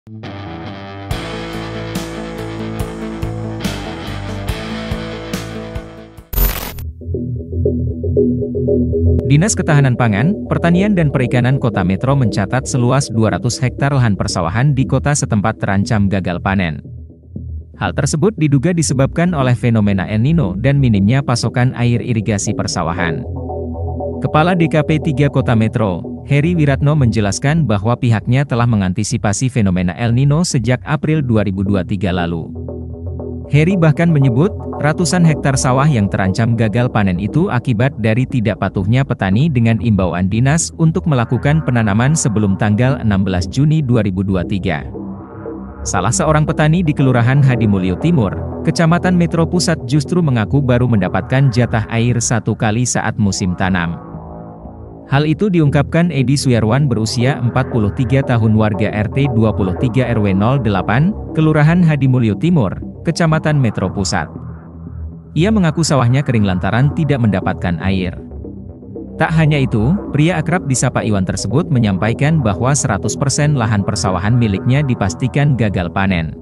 Dinas Ketahanan Pangan, Pertanian dan Perikanan Kota Metro mencatat seluas 200 hektar lahan persawahan di kota setempat terancam gagal panen. Hal tersebut diduga disebabkan oleh fenomena El Nino dan minimnya pasokan air irigasi persawahan. Kepala DKP 3 Kota Metro, Heri Wiratno menjelaskan bahwa pihaknya telah mengantisipasi fenomena El Nino sejak April 2023 lalu. Heri bahkan menyebut, ratusan hektar sawah yang terancam gagal panen itu akibat dari tidak patuhnya petani dengan imbauan dinas untuk melakukan penanaman sebelum tanggal 16 Juni 2023. Salah seorang petani di Kelurahan Hadimulyo Timur, Kecamatan Metro Pusat justru mengaku baru mendapatkan jatah air 1 kali saat musim tanam. Hal itu diungkapkan Edi Suyarwan berusia 43 tahun warga RT 23 RW 08, Kelurahan Hadimulyo Timur, Kecamatan Metro Pusat. Ia mengaku sawahnya kering lantaran tidak mendapatkan air. Tak hanya itu, pria akrab disapa Iwan tersebut menyampaikan bahwa 100% lahan persawahan miliknya dipastikan gagal panen.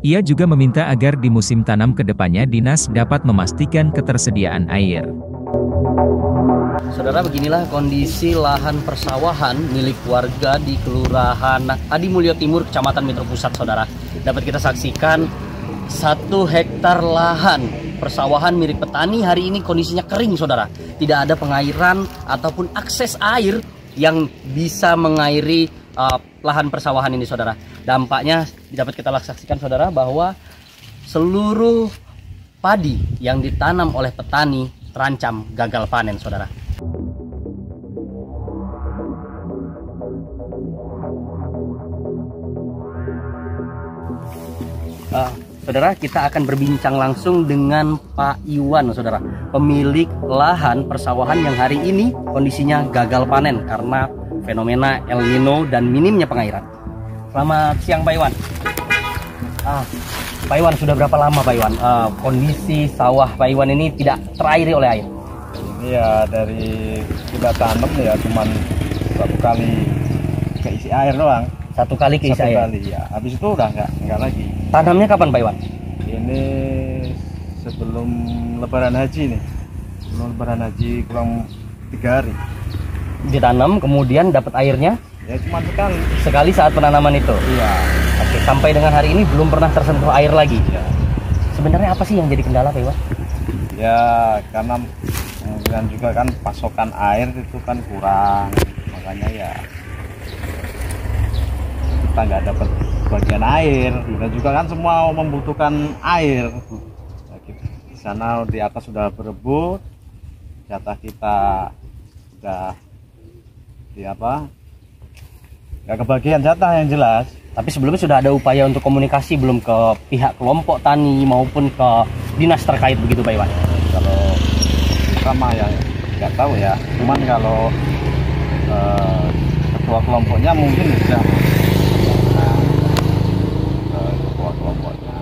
Ia juga meminta agar di musim tanam kedepannya dinas dapat memastikan ketersediaan air. Saudara, beginilah kondisi lahan persawahan milik warga di Kelurahan Hadimulyo Timur, Kecamatan Metro Pusat, saudara. Dapat kita saksikan 1 hektar lahan persawahan milik petani hari ini kondisinya kering, saudara. Tidak ada pengairan ataupun akses air yang bisa mengairi lahan persawahan ini, saudara. Dampaknya dapat kita saksikan, saudara, bahwa seluruh padi yang ditanam oleh petani terancam gagal panen, saudara. Saudara, kita akan berbincang langsung dengan Pak Iwan, saudara, pemilik lahan persawahan yang hari ini kondisinya gagal panen karena fenomena El Nino dan minimnya pengairan. Selamat siang, Pak Iwan. Pak Iwan, sudah berapa lama Pak Iwan kondisi sawah Pak Iwan ini tidak terairi oleh air? Ini ya dari kita tanam ya cuman 1 kali keisi air doang. 1 kali keisi air? 1 kali ya, habis itu udah enggak lagi. Tanamnya kapan Pak Iwan? Ini sebelum Lebaran Haji nih. Sebelum Lebaran Haji kurang 3 hari. Ditanam, kemudian dapat airnya? Ya cuma sekali. Sekali saat penanaman itu? Iya. Oke, sampai dengan hari ini belum pernah tersentuh air lagi? Ya. Sebenarnya apa sih yang jadi kendala Pak Iwan? Ya karena kemudian juga kan pasokan air itu kan kurang. Makanya ya kita nggak dapat bagian air. Kita juga kan semua membutuhkan air. Nah, di sana di atas sudah berebut, jatah kita sudah di apa? Nggak kebagian jatah yang jelas. Tapi sebelumnya sudah ada upaya untuk komunikasi belum ke pihak kelompok tani maupun ke dinas terkait begitu Pak Iwan? Kalau kita mah ya nggak tahu ya. Cuman kalau ketua kelompoknya mungkin bisa. Ketua kelompoknya.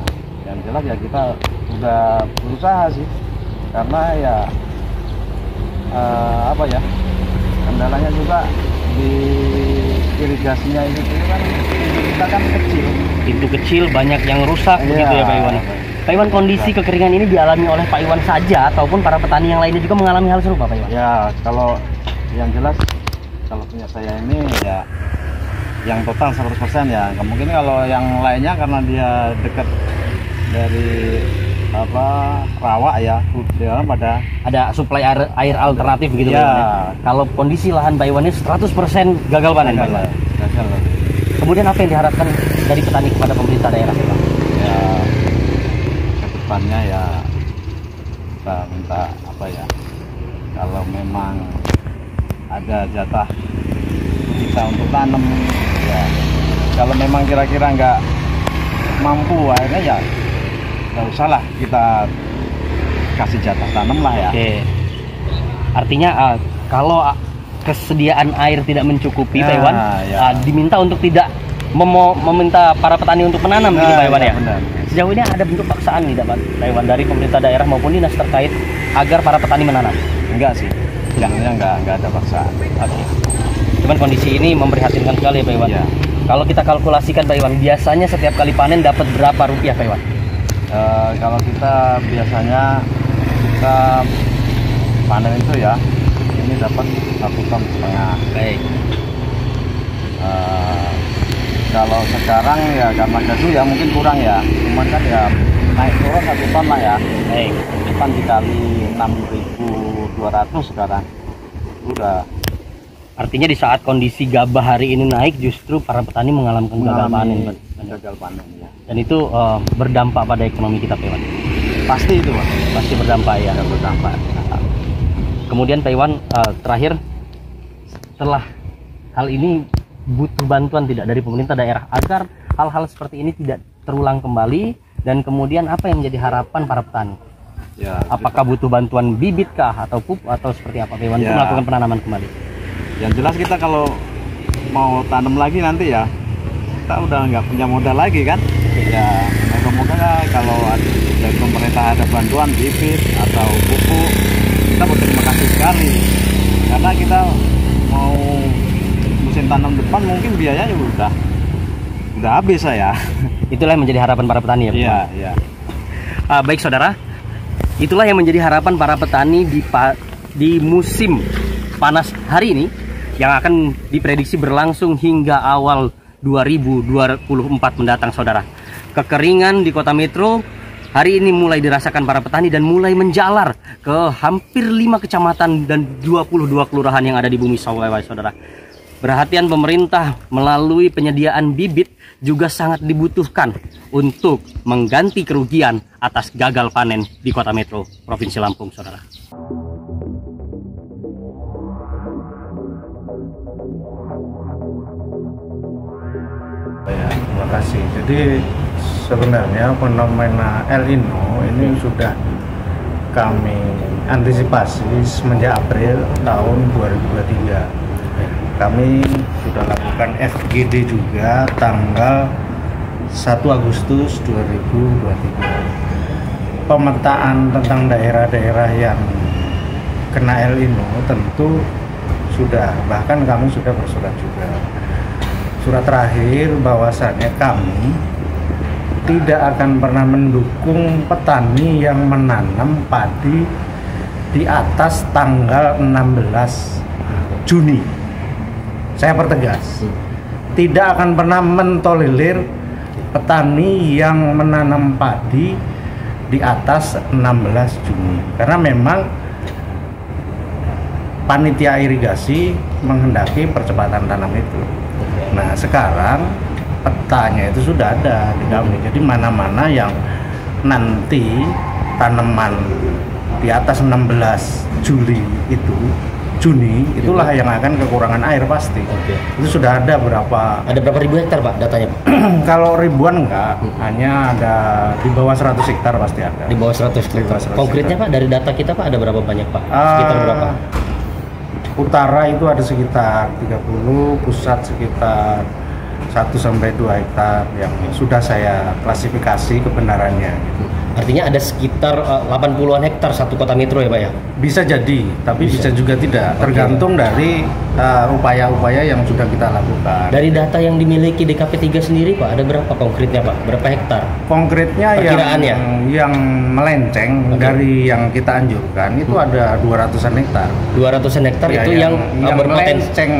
Yang jelas ya kita sudah berusaha sih. Karena ya apa ya? Kendalanya juga di irigasinya itu kan kita kan kecil. Pintu kecil banyak yang rusak begitu ya Pak Iwan. Pak Iwan, kondisi kekeringan ini dialami oleh Pak Iwan saja ataupun para petani yang lainnya juga mengalami hal serupa Pak Iwan? Ya kalau yang jelas kalau punya saya ini ya yang total 100% ya. Mungkin kalau yang lainnya karena dia dekat dari rawa ya, dia pada ada suplai air alternatif begitu ya. Pak Iwan. Kalau kondisi lahan Pak Iwan ini 100% gagal panen Pak Iwan. Gagal. Kemudian apa yang diharapkan dari petani kepada pemerintah daerah Pak? Ya kedepannya ya kita minta apa ya, kalau memang ada jatah kita untuk tanam ya, kalau memang kira-kira nggak mampu akhirnya ya nggak usah lah kita kasih jatah tanam lah ya. Oke. Artinya kalau kesediaan air tidak mencukupi Pak Iwan, diminta untuk tidak meminta para petani untuk menanam gitu Pak Iwan ya? Benar. Sejauh ini ada bentuk paksaan nih Pak Iwan dari pemerintah daerah maupun dinas terkait agar para petani menanam? Enggak sih, sebenarnya enggak ada paksaan. Oke. Cuman kondisi ini memprihatinkan sekali ya Pak Iwan. Ya. Kalau kita kalkulasikan Pak Iwan, biasanya setiap kali panen dapat berapa rupiah Pak Iwan? Kalau kita biasanya kita panen itu ya, ini dapat 1,5 ton. Baik. Kalau sekarang ya karena gaduh ya mungkin kurang ya, cuman kan ya naik turun 1 ton lah ya. Baik. Kan dikali 6.200 sekarang udah. Artinya di saat kondisi gabah hari ini naik, justru para petani mengalami gagal panen. Gagal panen ya. Dan itu berdampak pada ekonomi kita Pak Iwan. Pasti itu Pak. Pasti berdampak ya. Berdampak. Kemudian Pak Iwan, terakhir, setelah hal ini butuh bantuan tidak dari pemerintah daerah agar hal-hal seperti ini tidak terulang kembali, dan kemudian apa yang menjadi harapan para petani? Ya, apakah butuh bantuan bibit kah atau pupuk atau seperti apa Pak Iwan untuk melakukan penanaman kembali? Yang jelas kita kalau mau tanam lagi nanti ya kita udah nggak punya modal lagi kan. Ya semoga kalau dari pemerintah ada bantuan bibit atau pupuk, kita berterima kasih sekali, karena kita mau musim tanam depan mungkin biayanya udah habis saya. Itulah yang menjadi harapan para petani ya Pak? Iya. Baik saudara, itulah yang menjadi harapan para petani di musim panas hari ini yang akan diprediksi berlangsung hingga awal 2024 mendatang saudara. Kekeringan di Kota Metro hari ini mulai dirasakan para petani dan mulai menjalar ke hampir 5 kecamatan dan 22 kelurahan yang ada di Bumi Sawai saudara. Perhatian pemerintah melalui penyediaan bibit juga sangat dibutuhkan untuk mengganti kerugian atas gagal panen di Kota Metro Provinsi Lampung saudara. Ya, terima kasih. Jadi sebenarnya fenomena El Nino ini sudah kami antisipasi semenjak April tahun 2023. Kami sudah lakukan FGD juga tanggal 1 Agustus 2023. Pemetaan tentang daerah-daerah yang kena El Nino tentu sudah, bahkan kami sudah bersurat juga. Surat terakhir bahwasannya kami tidak akan pernah mendukung petani yang menanam padi di atas tanggal 16 Juni. Saya pertegas, tidak akan pernah mentolerir petani yang menanam padi di atas 16 Juni. Karena memang panitia irigasi menghendaki percepatan tanam itu. Nah sekarang petanya itu sudah ada di kami. Jadi mana-mana yang nanti tanaman di atas 16 Juni itulah yang akan kekurangan air pasti. Itu sudah ada berapa? Ada berapa ribu hektar Pak datanya Pak? Kalau ribuan enggak, hanya ada di bawah 100 hektar pasti ada. Di bawah 100 hektar. Konkretnya Pak dari data kita Pak ada berapa banyak Pak? Sekitar berapa? Utara itu ada sekitar 30, pusat sekitar 1-2 hektar yang sudah saya klasifikasi kebenarannya gitu. Artinya ada sekitar 80-an hektar satu Kota Metro ya Pak ya? Bisa jadi, tapi bisa juga tidak, tergantung dari upaya-upaya yang sudah kita lakukan. Dari data yang dimiliki DKP 3 sendiri Pak, ada berapa konkretnya Pak? Berapa hektar? Konkretnya yang melenceng dari yang kita anjurkan itu ada 200-an hektar. 200-an hektar ya, itu yang berpotensi melenceng,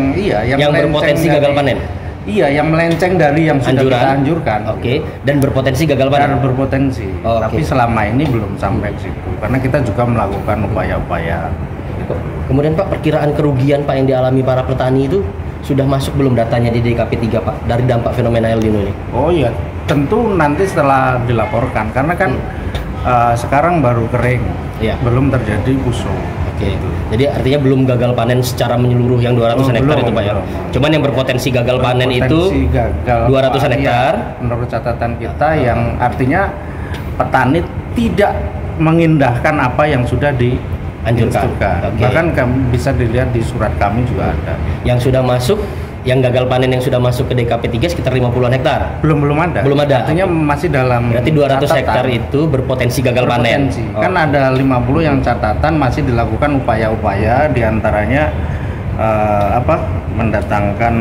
yang berpotensi gagal panen. Iya, yang melenceng dari yang sudah kita anjurkan. Oke, dan berpotensi gagal panen. Dan berpotensi. Tapi selama ini belum sampai ke situ karena kita juga melakukan upaya-upaya. Kemudian Pak, perkiraan kerugian Pak yang dialami para petani itu sudah masuk belum datanya di DKP 3 Pak dari dampak fenomena El Nino ini? Oh iya, tentu nanti setelah dilaporkan karena kan sekarang baru kering, belum terjadi busuk. Oke, jadi artinya belum gagal panen secara menyeluruh yang 200-an hektar itu Pak ya? Cuman yang berpotensi gagal panen itu 200-an hektar. Menurut catatan kita yang artinya petani tidak mengindahkan apa yang sudah dianjurkan. Bahkan bisa dilihat di surat kami juga ada. Yang sudah masuk, yang gagal panen yang sudah masuk ke DKP 3 sekitar 50-an hektar. Belum ada. Belum ada. Artinya masih dalam. Berarti 200 hektar itu berpotensi gagal panen. Kan ada 50 yang catatan masih dilakukan upaya-upaya diantaranya mendatangkan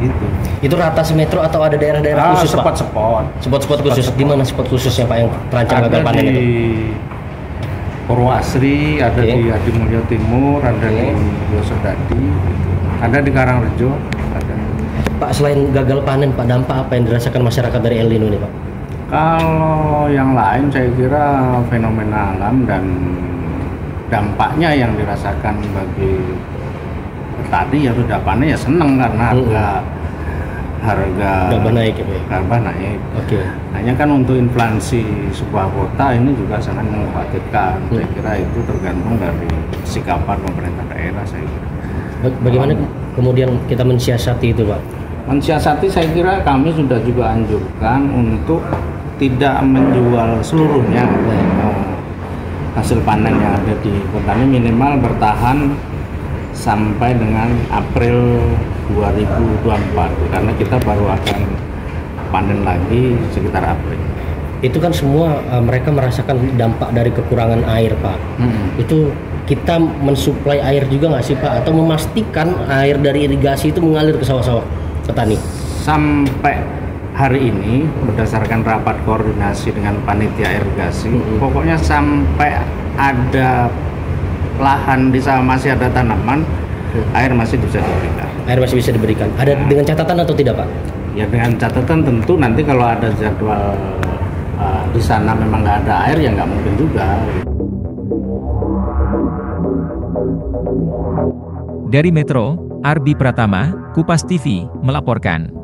gitu. Itu rata semetro atau ada daerah-daerah khusus Pak? Spot-spot. Spot-spot khusus. Di mana spot khususnya Pak yang terancam gagal Ada panen di itu? Purwoasri, ada Oke. di Adimulyo Timur, ada di Yosodadi, gitu. Ada di Karangrejo, ada. Pak, selain gagal panen, Pak, dampak apa yang dirasakan masyarakat dari El Nino ini, Pak? Kalau yang lain saya kira fenomena alam dan dampaknya yang dirasakan bagi petani ya sudah panen ya seneng karena harga Gabah naik ya, Pak? gabah naik. Oke. Hanya kan untuk inflasi sebuah kota ini juga sangat mengkhawatirkan. Saya kira itu tergantung dari sikapan pemerintah daerah saya kira. Bagaimana kemudian kita mensiasati itu, Pak? Mensiasati saya kira kami sudah juga anjurkan untuk tidak menjual seluruhnya hasil panen yang ada di kota ini, minimal bertahan sampai dengan April 2024 karena kita baru akan panen lagi sekitar April. Itu kan semua mereka merasakan dampak dari kekurangan air, Pak. Itu kita mensuplai air juga nggak sih, Pak? Atau memastikan air dari irigasi itu mengalir ke sawah-sawah petani? Sampai hari ini berdasarkan rapat koordinasi dengan panitia irigasi, pokoknya sampai ada lahan di sawah masih ada tanaman, air masih bisa diberikan. Air masih bisa diberikan. Ada dengan catatan atau tidak, Pak? Ya dengan catatan tentu nanti kalau ada jadwal di sana memang nggak ada air ya nggak mungkin juga. Dari Metro, Arbi Pratama, Kupas TV, melaporkan.